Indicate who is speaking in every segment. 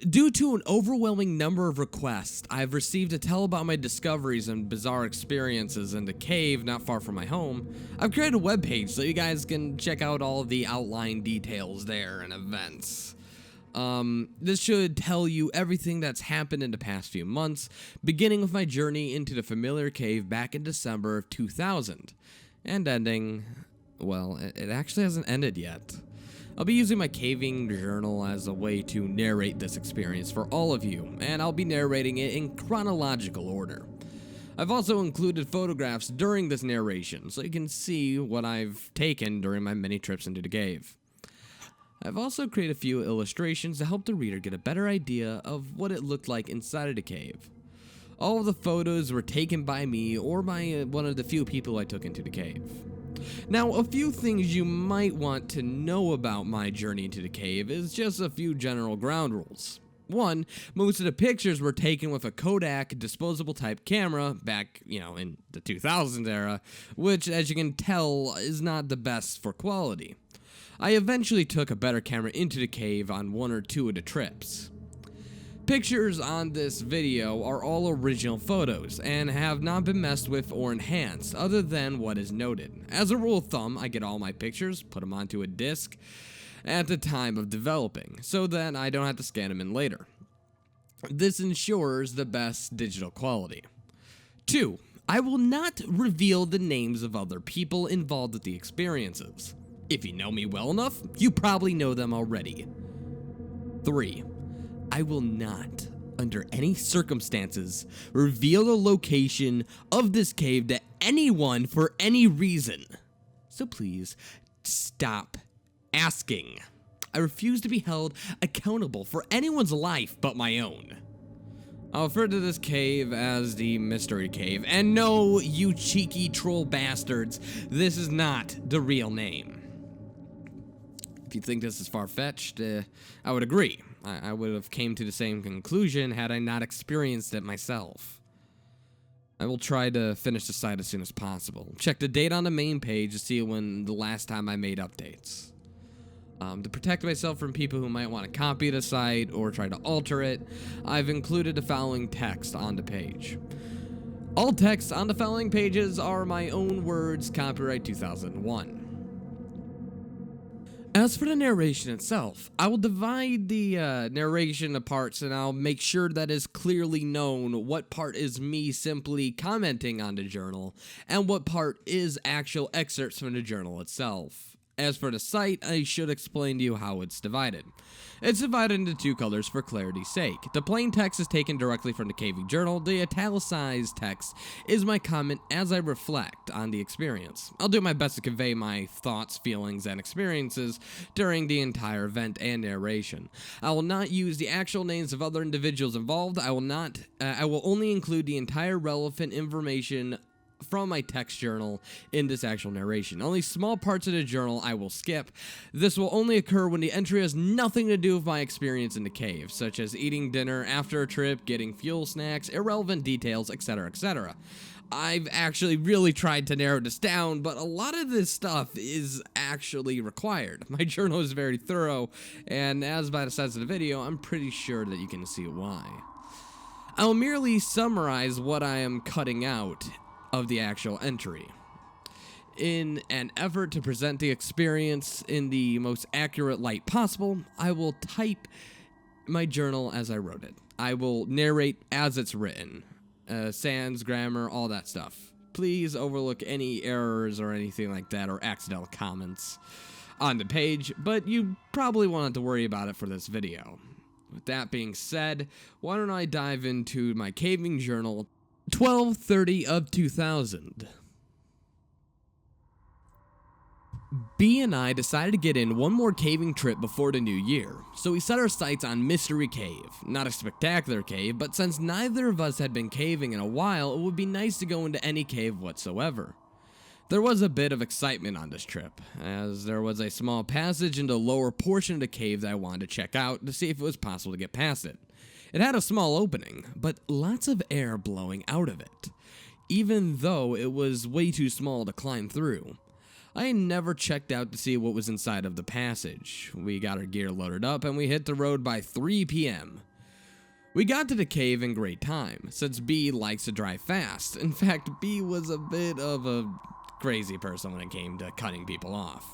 Speaker 1: Due to an overwhelming number of requests I've received to tell about my discoveries and bizarre experiences in the cave not far from my home, I've created a webpage so you guys can check out all of the outline details there and events. This should tell you everything that's happened in the past few months, beginning with my journey into the familiar cave back in December of 2000, and ending, well, it actually hasn't ended yet. I'll be using my caving journal as a way to narrate this experience for all of you, and I'll be narrating it in chronological order. I've also included photographs during this narration, so you can see what I've taken during my many trips into the cave. I've also created a few illustrations to help the reader get a better idea of what it looked like inside of the cave. All of the photos were taken by me or by one of the few people I took into the cave. Now, a few things you might want to know about my journey into the cave is just a few general ground rules. One, most of the pictures were taken with a Kodak disposable type camera back, in the 2000s era, which, as you can tell, is not the best for quality. I eventually took a better camera into the cave on one or two of the trips. Pictures on this video are all original photos and have not been messed with or enhanced other than what is noted. As a rule of thumb, I get all my pictures, put them onto a disc at the time of developing, so that I don't have to scan them in later. This ensures the best digital quality. 2. I will not reveal the names of other people involved with the experiences. If you know me well enough, you probably know them already. 3. I will not, under any circumstances, reveal the location of this cave to anyone for any reason. So please, stop asking. I refuse to be held accountable for anyone's life but my own. I'll refer to this cave as the Mystery Cave, and no, you cheeky troll bastards, this is not the real name. If you think this is far-fetched, I would agree. I would have came to the same conclusion had I not experienced it myself. I will try to finish the site as soon as possible. Check the date on the main page to see when the last time I made updates. To protect myself from people who might want to copy the site or try to alter it, I've included the following text on the page. All texts on the following pages are my own words, copyright 2001. As for the narration itself, I will divide the narration into parts and I'll make sure that it's clearly known what part is me simply commenting on the journal and what part is actual excerpts from the journal itself. As for the site, I should explain to you how it's divided. It's divided into two colors for clarity's sake. The plain text is taken directly from the caving journal. The italicized text is my comment as I reflect on the experience. I'll do my best to convey my thoughts, feelings, and experiences during the entire event and narration. I will not use the actual names of other individuals involved. I will only include the entire relevant information from my text journal in this actual narration. Only small parts of the journal I will skip. This will only occur when the entry has nothing to do with my experience in the cave, such as eating dinner after a trip, getting fuel snacks, irrelevant details, etc., etc. I've actually really tried to narrow this down, but a lot of this stuff is actually required. My journal is very thorough, and as by the size of the video, I'm pretty sure that you can see why. I'll merely summarize what I am cutting out of the actual entry. In an effort to present the experience in the most accurate light possible, I will type my journal as I wrote it. I will narrate as it's written. Sans, grammar, all that stuff. Please overlook any errors or anything like that or accidental comments on the page, but you probably won't have to worry about it for this video. With that being said, why don't I dive into my caving journal 12/30 of 2000. B and I decided to get in one more caving trip before the new year, so we set our sights on Mystery Cave. Not a spectacular cave, but since neither of us had been caving in a while, it would be nice to go into any cave whatsoever. There was a bit of excitement on this trip, as there was a small passage in the lower portion of the cave that I wanted to check out to see if it was possible to get past it. It had a small opening, but lots of air blowing out of it, even though it was way too small to climb through. I never checked out to see what was inside of the passage. We got our gear loaded up and we hit the road by 3 p.m. We got to the cave in great time, since B likes to drive fast. In fact, B was a bit of a crazy person when it came to cutting people off.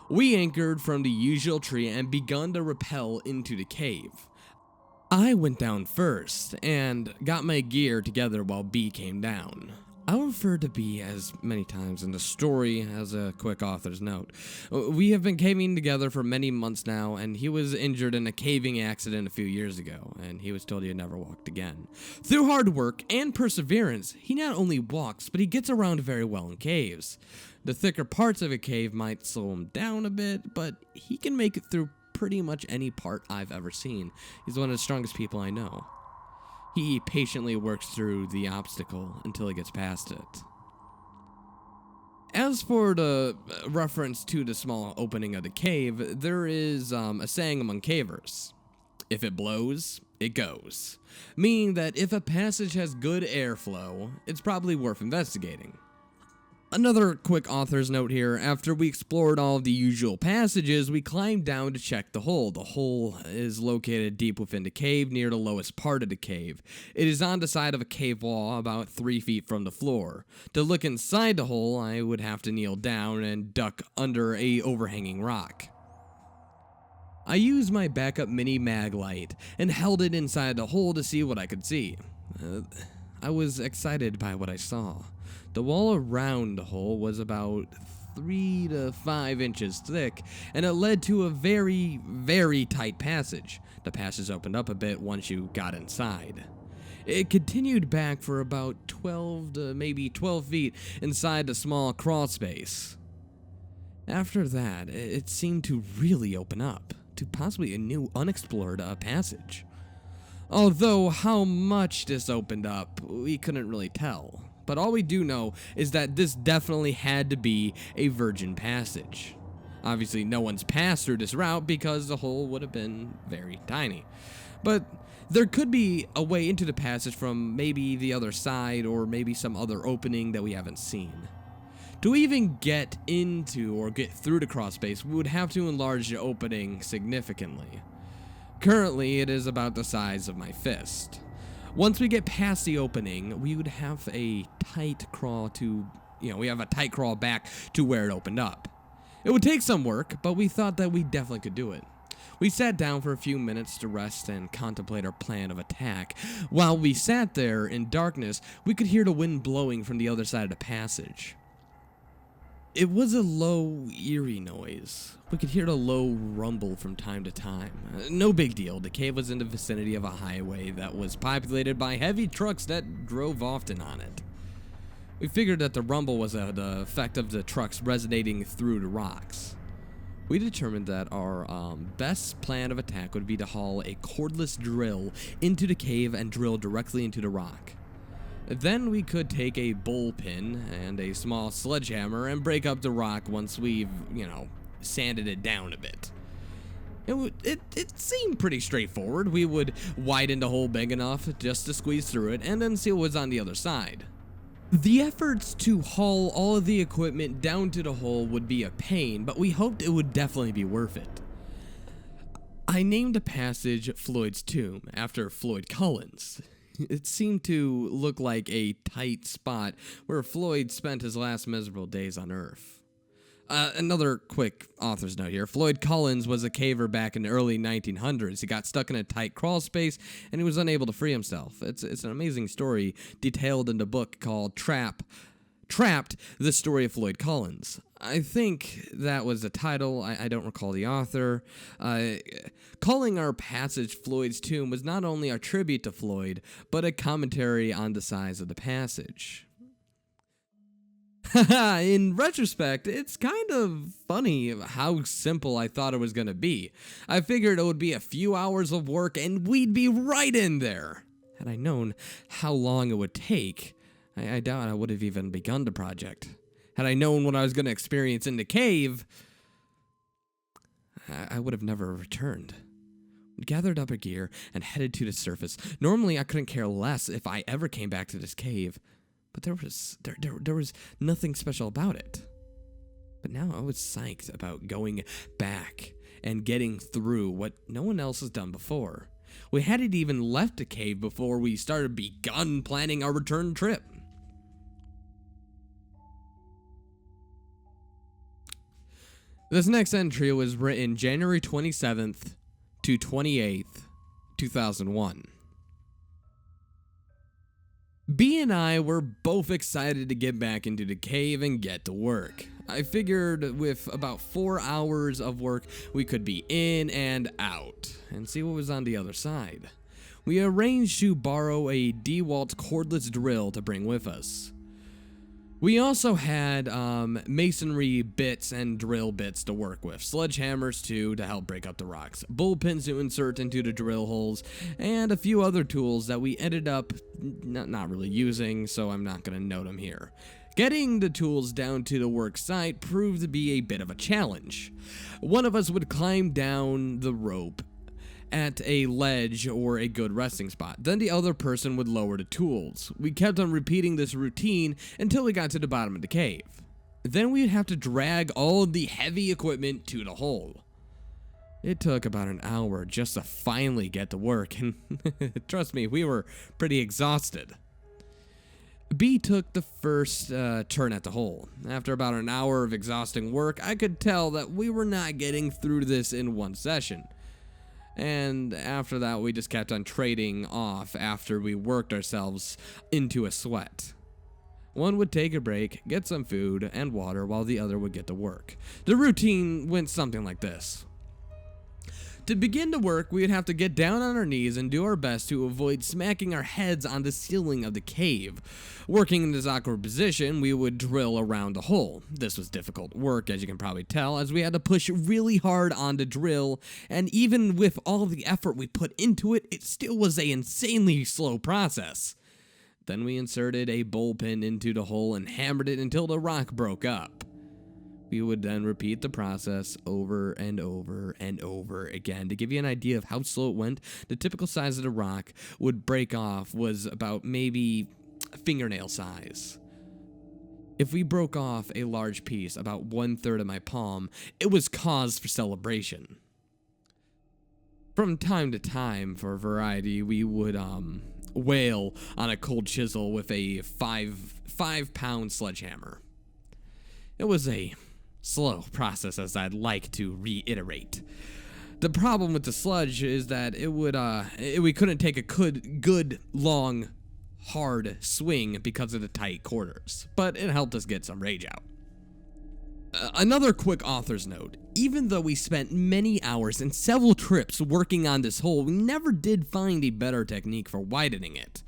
Speaker 1: We anchored from the usual tree and begun to rappel into the cave. I went down first and got my gear together while B came down. I'll refer to B as many times in the story as a quick author's note. We have been caving together for many months now, and he was injured in a caving accident a few years ago, and he was told he had never walked again. Through hard work and perseverance, he not only walks, but he gets around very well in caves. The thicker parts of a cave might slow him down a bit, but he can make it through pretty much any part I've ever seen. He's one of the strongest people I know. He patiently works through the obstacle until he gets past it. As for the reference to the small opening of the cave, there is a saying among cavers. If it blows, it goes. Meaning that if a passage has good airflow, it's probably worth investigating. Another quick author's note here. After we explored all of the usual passages, we climbed down to check the hole. The hole is located deep within the cave, near the lowest part of the cave. It is on the side of a cave wall, about 3 feet from the floor. To look inside the hole, I would have to kneel down and duck under a overhanging rock. I used my backup mini mag light and held it inside the hole to see what I could see. I was excited by what I saw. The wall around the hole was about 3 to 5 inches thick, and it led to a very, very tight passage. The passage opened up a bit once you got inside. It continued back for about 12 to maybe 12 feet inside the small crawl space. After that, it seemed to really open up to possibly a new unexplored passage. Although how much this opened up, we couldn't really tell. But all we do know is that this definitely had to be a virgin passage. Obviously, no one's passed through this route because the hole would have been very tiny. But there could be a way into the passage from maybe the other side or maybe some other opening that we haven't seen. To even get into or get through the crawl space, we would have to enlarge the opening significantly. Currently, it is about the size of my fist. Once we get past the opening, we would have a tight crawl back to where it opened up. It would take some work, but we thought that we definitely could do it. We sat down for a few minutes to rest and contemplate our plan of attack. While we sat there in darkness, we could hear the wind blowing from the other side of the passage. It was a low, eerie noise. We could hear the low rumble from time to time. No big deal. The cave was in the vicinity of a highway that was populated by heavy trucks that drove often on it. We figured that the rumble was the effect of the trucks resonating through the rocks. We determined that our best plan of attack would be to haul a cordless drill into the cave and drill directly into the rock. Then we could take a bullpen and a small sledgehammer and break up the rock once we've, sanded it down a bit. It seemed pretty straightforward. We would widen the hole big enough just to squeeze through it and then see what was on the other side. The efforts to haul all of the equipment down to the hole would be a pain, but we hoped it would definitely be worth it. I named the passage Floyd's Tomb after Floyd Collins. It seemed to look like a tight spot where Floyd spent his last miserable days on Earth. Another quick author's note here. Floyd Collins was a caver back in the early 1900s. He got stuck in a tight crawl space and he was unable to free himself. It's an amazing story detailed in the book called Trapped, The Story of Floyd Collins. I think that was the title. I don't recall the author. Calling our passage Floyd's Tomb was not only a tribute to Floyd, but a commentary on the size of the passage. In retrospect, it's kind of funny how simple I thought it was going to be. I figured it would be a few hours of work and we'd be right in there. Had I known how long it would take, I doubt I would have even begun the project. Had I known what I was going to experience in the cave, I would have never returned. We gathered up our gear and headed to the surface. Normally, I couldn't care less if I ever came back to this cave, but there was nothing special about it. But now I was psyched about going back and getting through what no one else has done before. We hadn't even left the cave before we begun planning our return trip. This next entry was written January 27th to 28th, 2001. B and I were both excited to get back into the cave and get to work. I figured with about 4 hours of work, we could be in and out and see what was on the other side. We arranged to borrow a DeWalt cordless drill to bring with us. We also had masonry bits and drill bits to work with, sledgehammers too to help break up the rocks, bullpins to insert into the drill holes, and a few other tools that we ended up not really using, so I'm not going to note them here. Getting the tools down to the work site proved to be a bit of a challenge. One of us would climb down the rope at a ledge or a good resting spot. Then the other person would lower the tools. We kept on repeating this routine until we got to the bottom of the cave. Then we'd have to drag all of the heavy equipment to the hole. It took about an hour just to finally get to work, and trust me, we were pretty exhausted. B took the first turn at the hole. After about an hour of exhausting work, I could tell that we were not getting through this in one session. And after that, we just kept on trading off after we worked ourselves into a sweat. One would take a break, get some food and water, while the other would get to work. The routine went something like this. To begin the work, we would have to get down on our knees and do our best to avoid smacking our heads on the ceiling of the cave. Working in this awkward position, we would drill around the hole. This was difficult work, as you can probably tell, as we had to push really hard on the drill, and even with all the effort we put into it, it still was an insanely slow process. Then we inserted a bullpen into the hole and hammered it until the rock broke up. We would then repeat the process over and over and over again. To give you an idea of how slow it went, the typical size of the rock would break off was about maybe fingernail size. If we broke off a large piece, about 1/3 of my palm, it was cause for celebration. From time to time, for variety, we would wail on a cold chisel with a five-pound sledgehammer. It was a slow process, as I'd like to reiterate. The problem with the sludge is that we couldn't take a good long hard swing because of the tight quarters, but it helped us get some rage out. Another quick author's note: even though we spent many hours and several trips working on this hole, we never did find a better technique for widening it.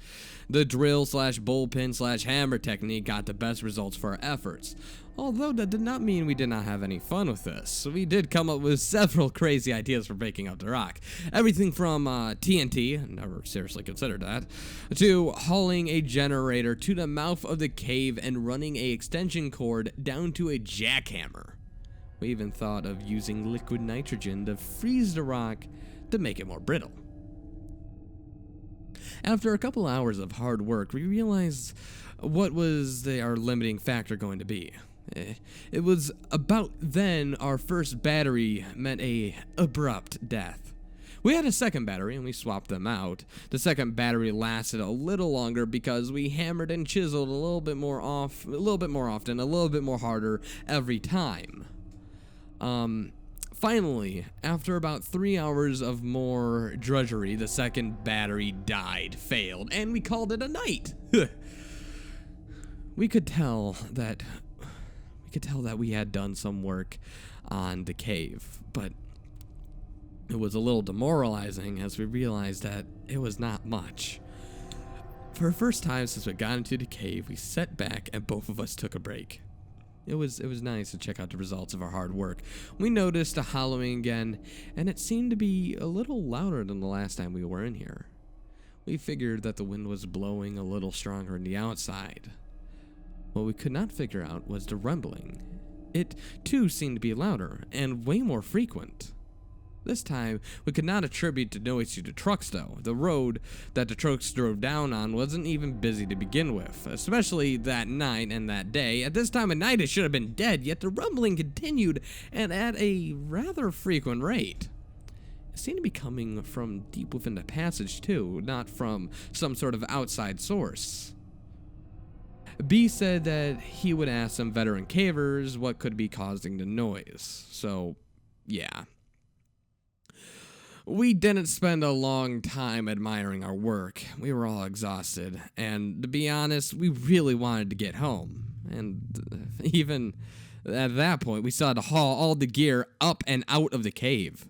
Speaker 1: The drill/bullpen/hammer technique got the best results for our efforts. Although that did not mean we did not have any fun with this. We did come up with several crazy ideas for breaking up the rock. Everything from TNT, never seriously considered that, to hauling a generator to the mouth of the cave and running a extension cord down to a jackhammer. We even thought of using liquid nitrogen to freeze the rock to make it more brittle. After a couple hours of hard work, we realized what was our limiting factor going to be. It was about then our first battery met a abrupt death. We had a second battery and we swapped them out. The second battery lasted a little longer because we hammered and chiseled a little bit more often, a little bit more harder every time. Finally, after about 3 hours of more drudgery, the second battery failed, and we called it a night. We could tell that we had done some work on the cave, but it was a little demoralizing as we realized that it was not much. For the first time since we got into the cave, we sat back and both of us took a break. It was nice to check out the results of our hard work. We noticed a hollowing again, and it seemed to be a little louder than the last time we were in here. We figured that the wind was blowing a little stronger on the outside. What we could not figure out was the rumbling. It, too, seemed to be louder and way more frequent. This time, we could not attribute the noise to the trucks, though. The road that the trucks drove down on wasn't even busy to begin with, especially that night and that day. At this time of night, it should have been dead, yet the rumbling continued and at a rather frequent rate. seemed to be coming from deep within the passage too, not from some sort of outside source. B said that he would ask some veteran cavers what could be causing the noise. So, yeah. We didn't spend a long time admiring our work. We were all exhausted, and to be honest, we really wanted to get home. And even at that point, we still had to haul all the gear up and out of the cave.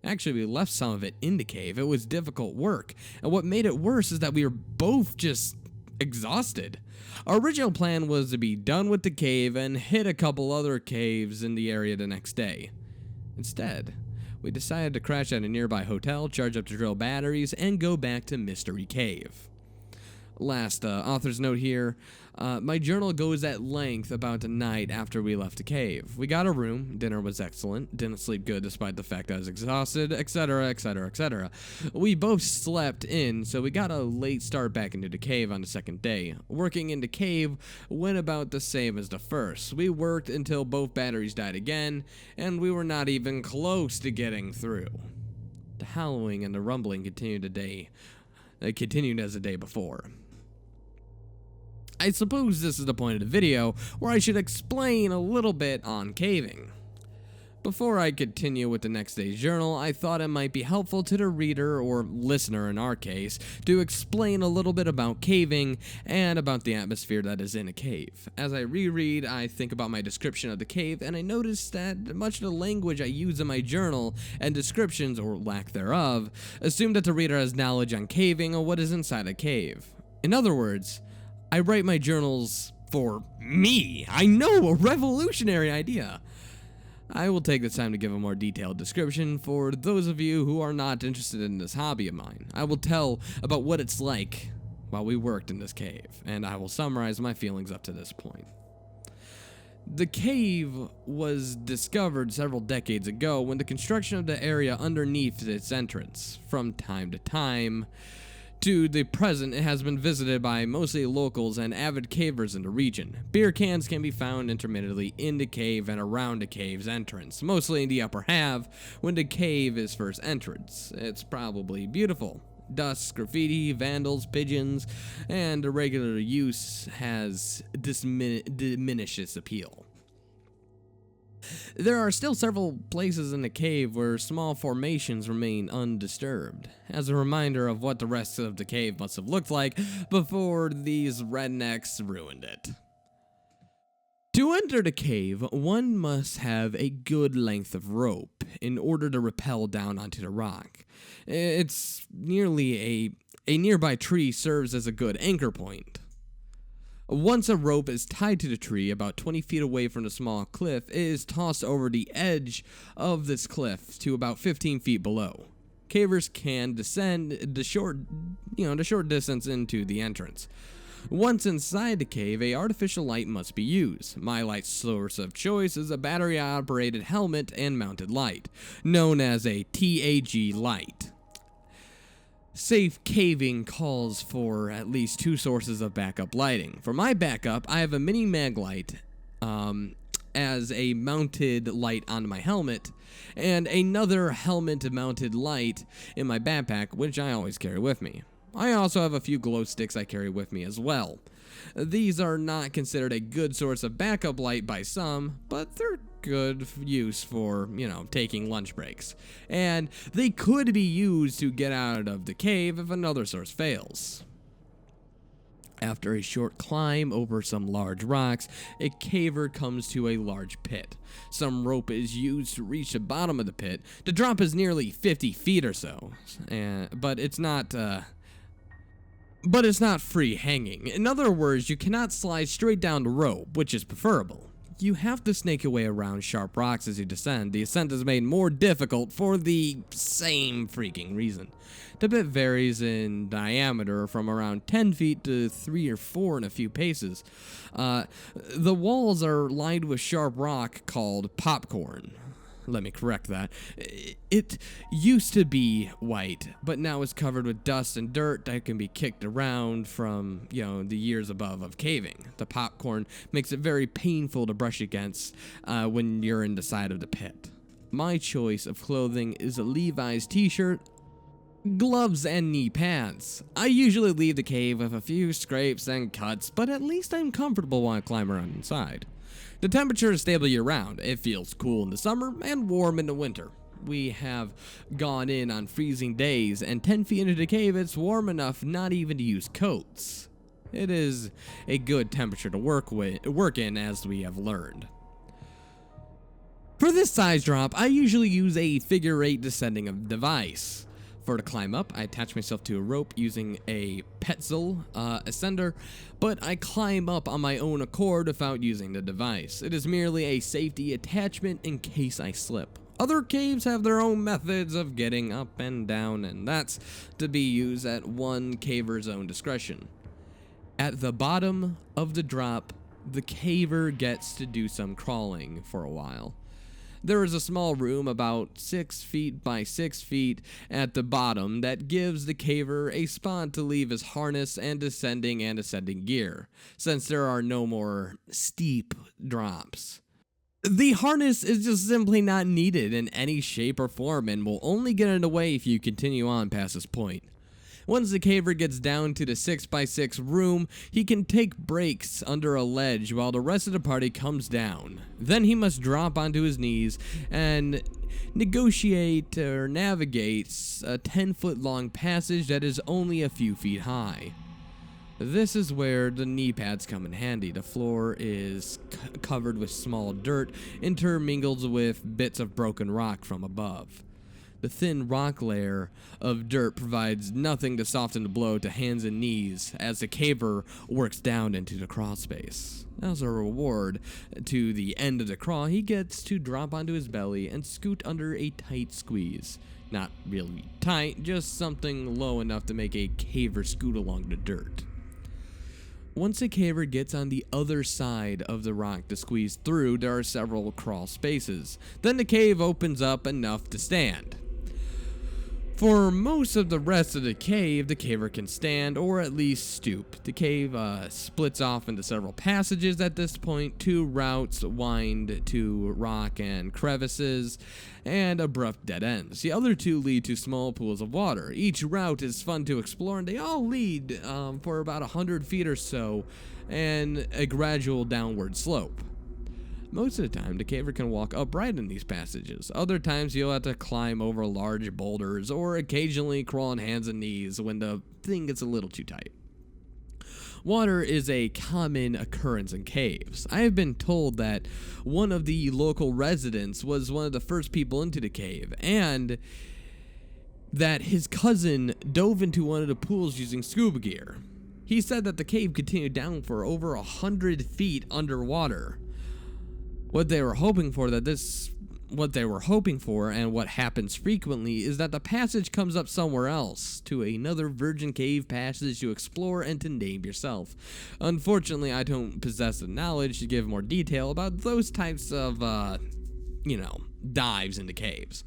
Speaker 1: Actually, we left some of it in the cave. It was difficult work, and what made it worse is that we were both just exhausted. Our original plan was to be done with the cave and hit a couple other caves in the area the next day. Instead, we decided to crash at a nearby hotel, charge up the drill batteries, and go back to Mystery Cave. Last author's note here, my journal goes at length about the night after we left the cave. We got a room, dinner was excellent, didn't sleep good despite the fact I was exhausted, etc, etc, etc. We both slept in, so we got a late start back into the cave on the second day. Working in the cave went about the same as the first. We worked until both batteries died again, and we were not even close to getting through. The howling and the rumbling continued as the day before. I suppose this is the point of the video where I should explain a little bit on caving. Before I continue with the next day's journal, I thought it might be helpful to the reader, or listener in our case, to explain a little bit about caving and about the atmosphere that is in a cave. As I reread, I think about my description of the cave, and I notice that much of the language I use in my journal and descriptions, or lack thereof, assume that the reader has knowledge on caving or what is inside a cave. In other words, I write my journals for me. I know, a revolutionary idea. I will take this time to give a more detailed description for those of you who are not interested in this hobby of mine. I will tell about what it's like while we worked in this cave, and I will summarize my feelings up to this point. The cave was discovered several decades ago when the construction of the area underneath its entrance. From time to time, to the present, it has been visited by mostly locals and avid cavers in the region. Beer cans can be found intermittently in the cave and around the cave's entrance, mostly in the upper half when the cave is first entered. It's probably beautiful. Dust, graffiti, vandals, pigeons, and irregular use has diminished its appeal. There are still several places in the cave where small formations remain undisturbed, as a reminder of what the rest of the cave must have looked like before these rednecks ruined it. To enter the cave, one must have a good length of rope in order to rappel down onto the rock. It's nearly a nearby tree serves as a good anchor point. Once a rope is tied to the tree about 20 feet away from the small cliff, it is tossed over the edge of this cliff to about 15 feet below. Cavers can descend the short distance into the entrance. Once inside the cave, a artificial light must be used. My light source of choice is a battery-operated helmet and mounted light, known as a TAG light. Safe caving calls for at least two sources of backup lighting. For my backup, I have a mini mag light as a mounted light on my helmet, and another helmet-mounted light in my backpack, which I always carry with me. I also have a few glow sticks I carry with me as well. These are not considered a good source of backup light by some, but they're good use for, taking lunch breaks. And they could be used to get out of the cave if another source fails. After a short climb over some large rocks, a caver comes to a large pit. Some rope is used to reach the bottom of the pit. The drop is nearly 50 feet or so, but it's not free hanging. In other words, you cannot slide straight down the rope, which is preferable. You have to snake your way around sharp rocks as you descend. The ascent is made more difficult for the same freaking reason. The pit varies in diameter from around 10 feet to 3 or 4 in a few paces. The walls are lined with sharp rock called popcorn. Let me correct that. It used to be white, but now it's covered with dust and dirt that can be kicked around from, the years above of caving. The popcorn makes it very painful to brush against when you're in the side of the pit. My choice of clothing is a Levi's t-shirt, gloves, and knee pads. I usually leave the cave with a few scrapes and cuts, but at least I'm comfortable while I climb around inside. The temperature is stable year-round. It feels cool in the summer and warm in the winter. We have gone in on freezing days, and 10 feet into the cave it's warm enough not even to use coats. It is a good temperature to work in, as we have learned. For this size drop, I usually use a figure 8 descending device. For to climb up, I attach myself to a rope using a pt1 ascender, but I climb up on my own accord without using the device. It is merely a safety attachment in case I slip. Other caves have their own methods of getting up and down, and that's to be used at one caver's own discretion. At the bottom of the drop, the caver gets to do some crawling for a while. There is a small room about 6 feet by 6 feet at the bottom that gives the caver a spot to leave his harness and ascending gear, since there are no more steep drops. The harness is just simply not needed in any shape or form and will only get in the way if you continue on past this point. Once the caver gets down to the 6 by 6 room, he can take breaks under a ledge while the rest of the party comes down. Then he must drop onto his knees and navigate a 10-foot long passage that is only a few feet high. This is where the knee pads come in handy. The floor is covered with small dirt, intermingled with bits of broken rock from above. The thin rock layer of dirt provides nothing to soften the blow to hands and knees as the caver works down into the crawl space. As a reward to the end of the crawl, he gets to drop onto his belly and scoot under a tight squeeze. Not really tight, just something low enough to make a caver scoot along the dirt. Once a caver gets on the other side of the rock to squeeze through, there are several crawl spaces. Then the cave opens up enough to stand. For most of the rest of the caver can stand or at least stoop. The cave splits off into several passages at this point. 2 routes wind to rock and crevices and abrupt dead ends. The other 2 lead to small pools of water. Each route is fun to explore, and they all lead for about 100 feet or so and a gradual downward slope. Most of the time, the caver can walk upright in these passages. Other times, you'll have to climb over large boulders or occasionally crawl on hands and knees when the thing gets a little too tight. Water is a common occurrence in caves. I have been told that one of the local residents was one of the first people into the cave, and that his cousin dove into one of the pools using scuba gear. He said that the cave continued down for over 100 feet underwater. What they were hoping for and what happens frequently is that the passage comes up somewhere else, to another virgin cave passage to explore and to name yourself. Unfortunately, I don't possess the knowledge to give more detail about those types of, dives into caves.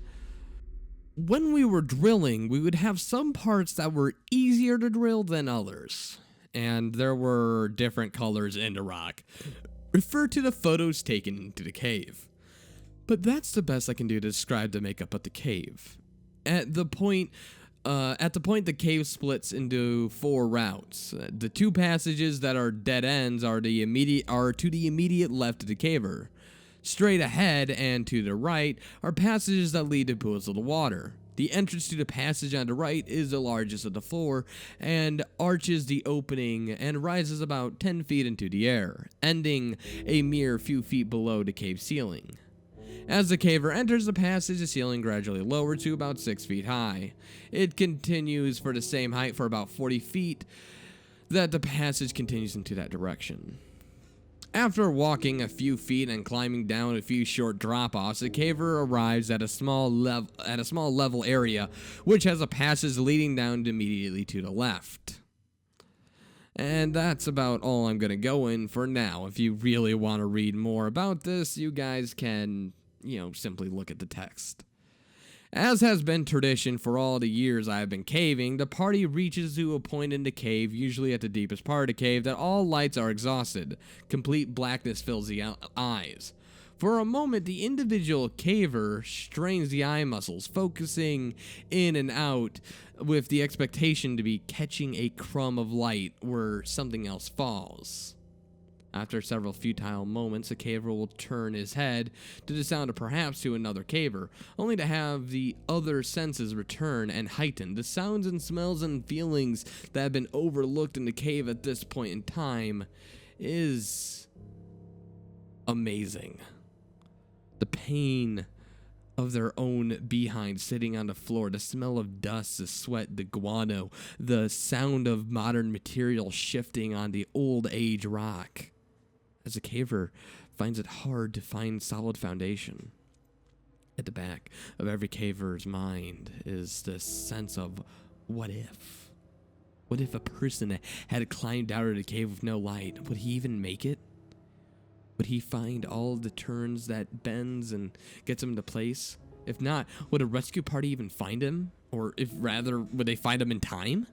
Speaker 1: When we were drilling, we would have some parts that were easier to drill than others, and there were different colors in the rock. Refer to the photos taken into the cave. But that's the best I can do to describe the makeup of the cave. At the point the cave splits into 4 routes. The 2 passages that are dead ends are to the immediate left of the caver. Straight ahead and to the right are passages that lead to pools of the water. The entrance to the passage on the right is the largest of the 4 and arches the opening and rises about 10 feet into the air, ending a mere few feet below the cave ceiling. As the caver enters the passage, the ceiling gradually lowers to about 6 feet high. It continues for the same height for about 40 feet that the passage continues into that direction. After walking a few feet and climbing down a few short drop-offs, the caver arrives at a small level area, which has a passage leading down immediately to the left. And that's about all I'm going to go in for now. If you really want to read more about this, you guys can, simply look at the text. As has been tradition for all the years I have been caving, the party reaches to a point in the cave, usually at the deepest part of the cave, that all lights are exhausted. Complete blackness fills the eyes. For a moment, the individual caver strains the eye muscles, focusing in and out with the expectation to be catching a crumb of light where something else falls. After several futile moments, the caver will turn his head to the sound of perhaps to another caver, only to have the other senses return and heighten. The sounds and smells and feelings that have been overlooked in the cave at this point in time is amazing. The pain of their own behind sitting on the floor, the smell of dust, the sweat, the guano, the sound of modern material shifting on the old age rock. As a caver finds it hard to find solid foundation. At the back of every caver's mind is this sense of what if? What if a person had climbed out of the cave with no light? Would he even make it? Would he find all the turns that bends and gets him to place? If not, would a rescue party even find him? Or if rather, would they find him in time?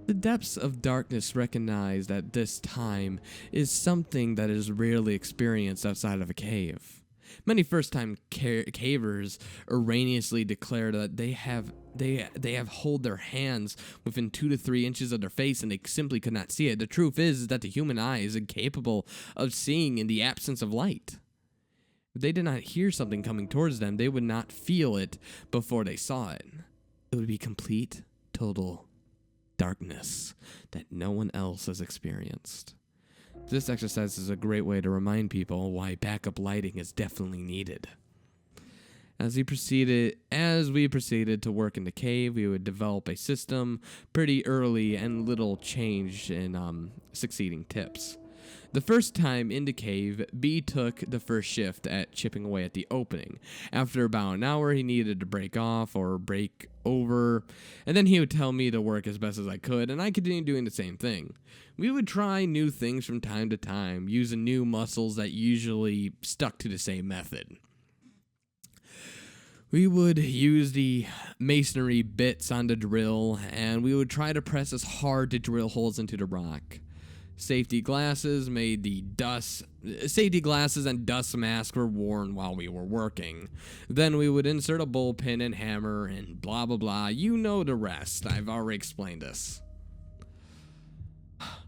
Speaker 1: The depths of darkness recognized at this time is something that is rarely experienced outside of a cave. Many first-time cavers erroneously declare that they have hold their hands within 2 to 3 inches of their face and they simply could not see it. The truth is that the human eye is incapable of seeing in the absence of light. If they did not hear something coming towards them, they would not feel it before they saw it. It would be complete, total darkness that no one else has experienced. This exercise is a great way to remind people why backup lighting is definitely needed. As we proceeded to work in the cave, we would develop a system pretty early and little changed in succeeding tips. The first time in the cave, B took the first shift at chipping away at the opening. After about an hour, he needed to break off or break over, and then he would tell me to work as best as I could, and I continued doing the same thing. We would try new things from time to time, using new muscles that usually stuck to the same method. We would use the masonry bits on the drill, and we would try to press as hard to drill holes into the rock. Safety glasses and dust masks were worn while we were working. Then we would insert a bullpen and hammer and blah blah blah. You know the rest. I've already explained this.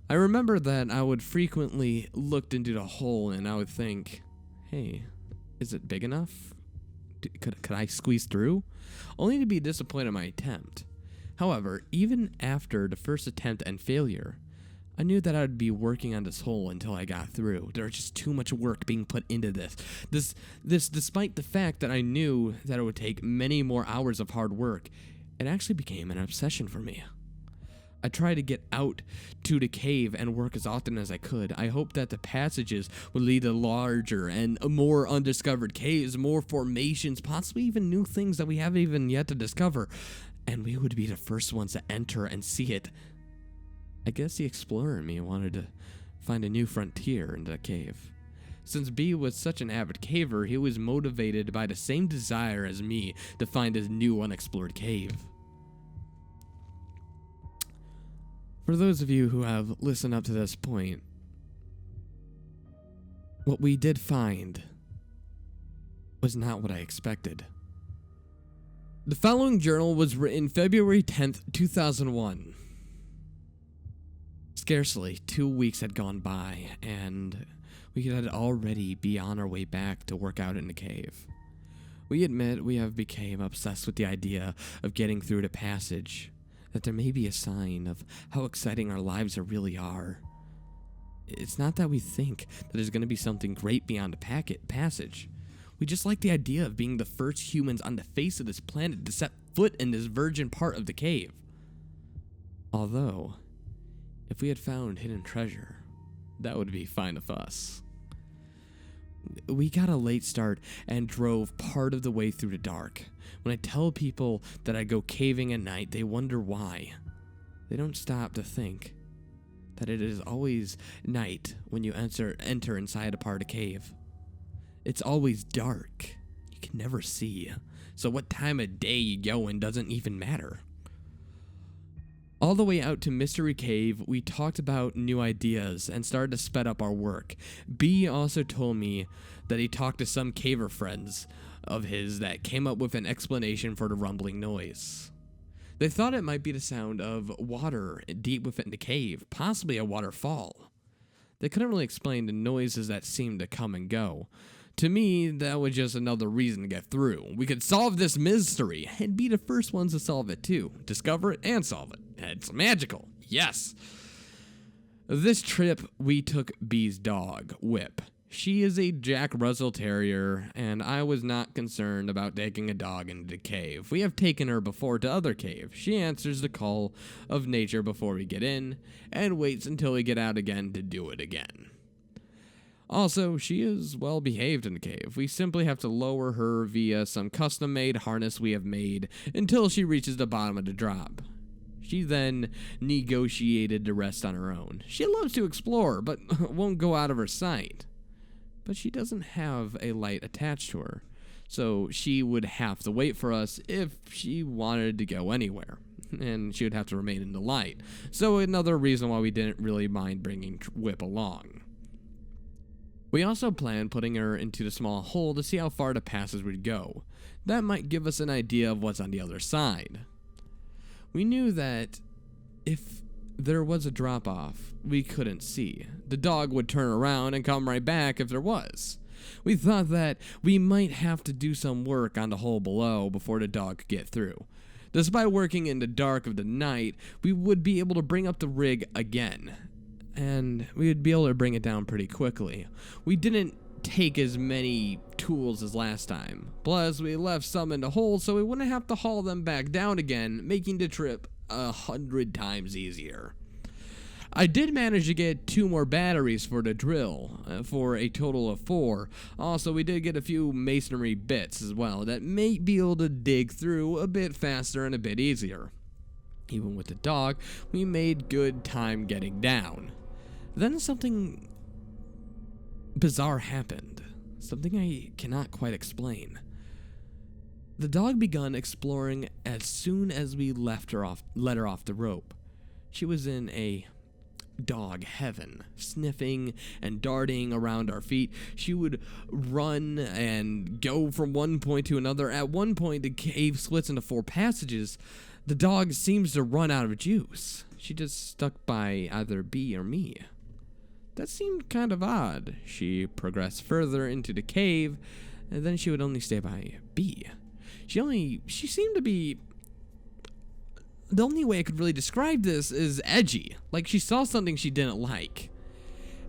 Speaker 1: I remember that I would frequently look into the hole and I would think, hey, is it big enough? Could I squeeze through? Only to be disappointed in my attempt. However, even after the first attempt and failure, I knew that I would be working on this hole until I got through. There was just too much work being put into this. This, despite the fact that I knew that it would take many more hours of hard work, it actually became an obsession for me. I tried to get out to the cave and work as often as I could. I hoped that the passages would lead to larger and more undiscovered caves, more formations, possibly even new things that we haven't even yet to discover, and we would be the first ones to enter and see it. I guess the explorer in me wanted to find a new frontier in the cave. Since B was such an avid caver, he was motivated by the same desire as me to find his new unexplored cave. For those of you who have listened up to this point, what we did find was not what I expected. The following journal was written February 10th, 2001. Scarcely 2 weeks had gone by, and we had already be on our way back to work out in the cave. We admit we have become obsessed with the idea of getting through the passage, that there may be a sign of how exciting our lives really are. It's not that we think that there's going to be something great beyond the passage. We just like the idea of being the first humans on the face of this planet to set foot in this virgin part of the cave. Although, if we had found hidden treasure, that would be fine with us. We got a late start and drove part of the way through the dark. When I tell people that I go caving at night, they wonder why. They don't stop to think that it is always night when you enter inside a part of a cave. It's always dark. You can never see. So what time of day you go in doesn't even matter. All the way out to Mystery Cave, we talked about new ideas and started to sped up our work. B also told me that he talked to some caver friends of his that came up with an explanation for the rumbling noise. They thought it might be the sound of water deep within the cave, possibly a waterfall. They couldn't really explain the noises that seemed to come and go. To me, that was just another reason to get through. We could solve this mystery and be the first ones to solve it too. Discover it and solve it. It's magical. Yes. This trip, we took B's dog, Whip. She is a Jack Russell Terrier, and I was not concerned about taking a dog into the cave. We have taken her before to other caves. She answers the call of nature before we get in, and waits until we get out again to do it again. Also, she is well behaved in the cave. We simply have to lower her via some custom-made harness we have made until she reaches the bottom of the drop. She then negotiated the rest on her own. She loves to explore, but won't go out of her sight. But she doesn't have a light attached to her, so she would have to wait for us if she wanted to go anywhere, and she would have to remain in the light. So another reason why we didn't really mind bringing Whip along. We also planned putting her into the small hole to see how far the passage would go. That might give us an idea of what's on the other side. We knew that if there was a drop-off we couldn't see, the dog would turn around and come right back if there was. We thought that we might have to do some work on the hole below before the dog could get through. Despite working in the dark of the night, we would be able to bring up the rig again, and we would be able to bring it down pretty quickly. We didn't take as many tools as last time. Plus, we left some in the hole so we wouldn't have to haul them back down again, making the trip 100 times easier. I did manage to get 2 more batteries for the drill, for a total of 4. Also, we did get a few masonry bits as well that may be able to dig through a bit faster and a bit easier. Even with the dog, we made good time getting down. Then something bizarre happened. Something I cannot quite explain. The dog began exploring as soon as we let her off the rope. She was in a dog heaven, sniffing and darting around our feet. She would run and go from one point to another. At one point, the cave splits into 4 passages. The dog seems to run out of juice. She just stuck by either B or me. That seemed kind of odd. She progressed further into the cave, and then she would only stay by B. She seemed to be... The only way I could really describe this is edgy. Like she saw something she didn't like.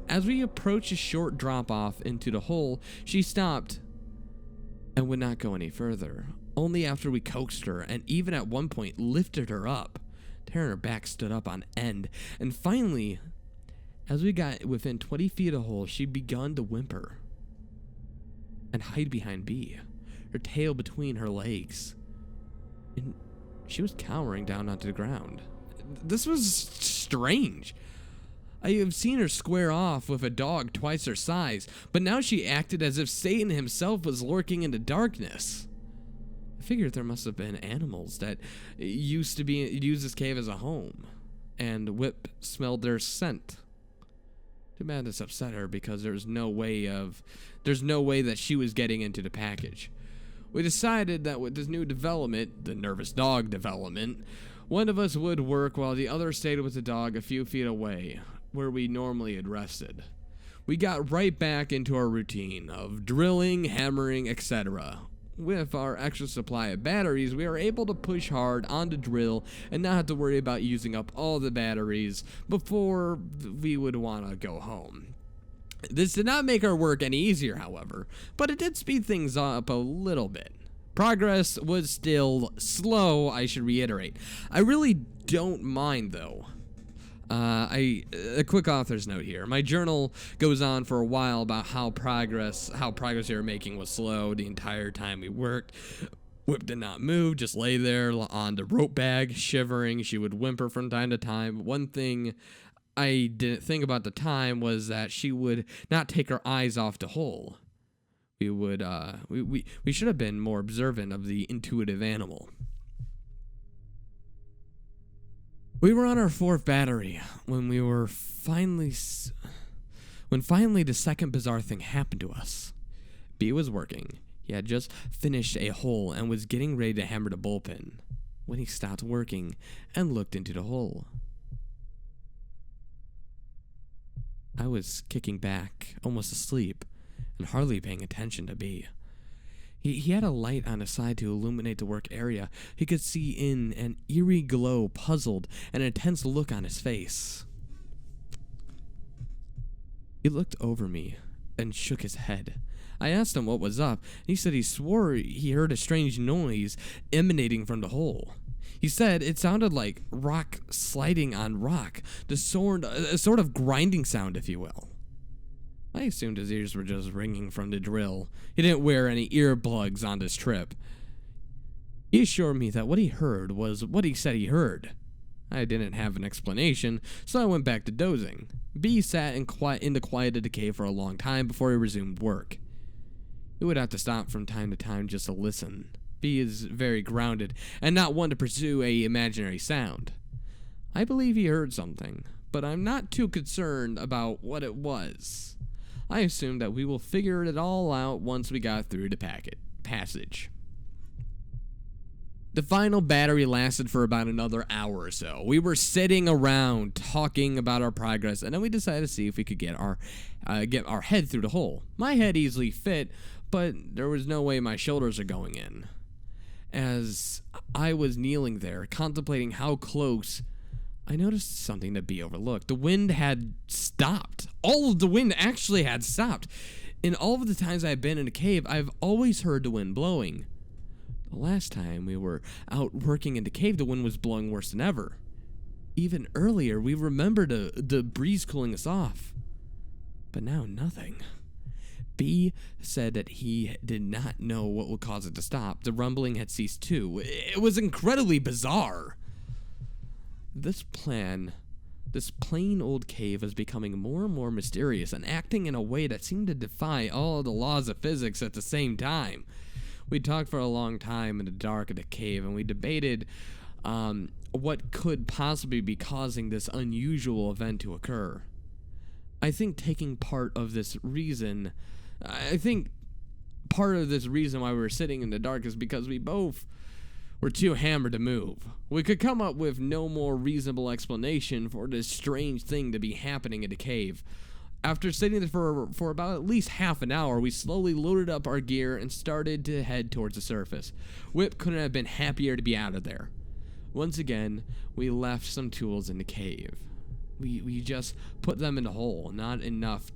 Speaker 1: As we approached a short drop-off into the hole, she stopped and would not go any further. Only after we coaxed her, and even at one point lifted her up. Tearing her back stood up on end, and finally, as we got within 20 feet of the hole, she begun to whimper and hide behind B, her tail between her legs. And she was cowering down onto the ground. This was strange. I have seen her square off with a dog twice her size, but now she acted as if Satan himself was lurking in the darkness. I figured there must have been animals that used this cave as a home, and Whip smelled their scent. Too bad this upset her because there's no way that she was getting into the package. We decided that with this new development, the nervous dog development, one of us would work while the other stayed with the dog a few feet away, where we normally had rested. We got right back into our routine of drilling, hammering, etc. With our extra supply of batteries, we were able to push hard on the drill and not have to worry about using up all the batteries before we would want to go home. This did not make our work any easier, however, but it did speed things up a little bit. Progress was still slow, I should reiterate. I really don't mind, though. A quick author's note here. My journal goes on for a while about how progress we were making was slow the entire time we worked. Whip did not move, just lay there on the rope bag, shivering. She would whimper from time to time. One thing I didn't think about at the time was that she would not take her eyes off the hole. We should have been more observant of the intuitive animal. We were on our 4th battery when finally the second bizarre thing happened to us. B was working. He had just finished a hole and was getting ready to hammer the bullpen when he stopped working and looked into the hole. I was kicking back, almost asleep, and hardly paying attention to B. He had a light on his side to illuminate the work area. He could see in an eerie glow, puzzled, and an intense look on his face. He looked over me and shook his head. I asked him what was up, and he said he swore he heard a strange noise emanating from the hole. He said it sounded like rock sliding on rock, a sort of grinding sound, if you will. I assumed his ears were just ringing from the drill. He didn't wear any earplugs on this trip. He assured me that what he heard was what he said he heard. I didn't have an explanation, so I went back to dozing. B sat in the quiet of the cave for a long time before he resumed work. He would have to stop from time to time just to listen. B is very grounded and not one to pursue a imaginary sound. I believe he heard something, but I'm not too concerned about what it was. I assumed that we will figure it all out once we got through the passage. The final battery lasted for about another hour or so. We were sitting around talking about our progress, and then we decided to see if we could get our head through the hole. My head easily fit, but there was no way my shoulders are going in. As I was kneeling there, contemplating how close, I noticed something that B overlooked. The wind had stopped. All of the wind actually had stopped. In all of the times I've been in a cave, I've always heard the wind blowing. The last time we were out working in the cave, the wind was blowing worse than ever. Even earlier, we remembered the breeze cooling us off. But now, nothing. B said that he did not know what would cause it to stop. The rumbling had ceased too. It was incredibly bizarre. This plain old cave was becoming more and more mysterious and acting in a way that seemed to defy all the laws of physics at the same time. We talked for a long time in the dark of the cave, and we debated what could possibly be causing this unusual event to occur. I think part of this reason why we were sitting in the dark is because we both were too hammered to move. We could come up with no more reasonable explanation for this strange thing to be happening in the cave. After sitting there for about at least half an hour, we slowly loaded up our gear and started to head towards the surface. Whip couldn't have been happier to be out of there. Once again, we left some tools in the cave. We just put them in the hole, not enough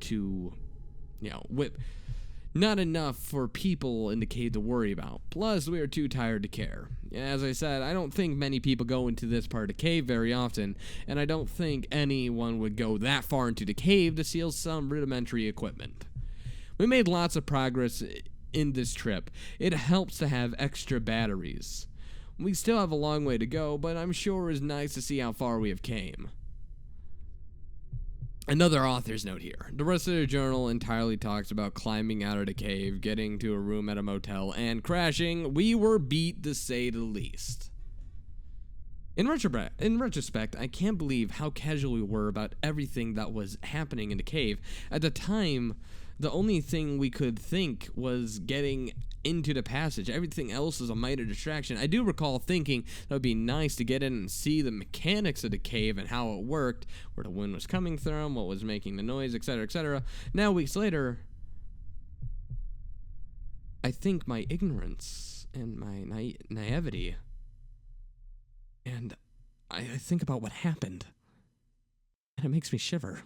Speaker 1: for people in the cave to worry about. Plus, we were too tired to care. As I said, I don't think many people go into this part of the cave very often, and I don't think anyone would go that far into the cave to steal some rudimentary equipment. We made lots of progress in this trip. It helps to have extra batteries. We still have a long way to go, but I'm sure it's nice to see how far we have came. Another author's note here. The rest of the journal entirely talks about climbing out of the cave, getting to a room at a motel, and crashing. We were beat, to say the least. In retrospect, I can't believe how casual we were about everything that was happening in the cave. At the time, the only thing we could think was getting into the passage. Everything else was a minor distraction. I do recall thinking that it would be nice to get in and see the mechanics of the cave and how it worked, where the wind was coming from, what was making the noise, etc., etc. Now, weeks later, I think my ignorance and my naivety, and I think about what happened, and it makes me shiver.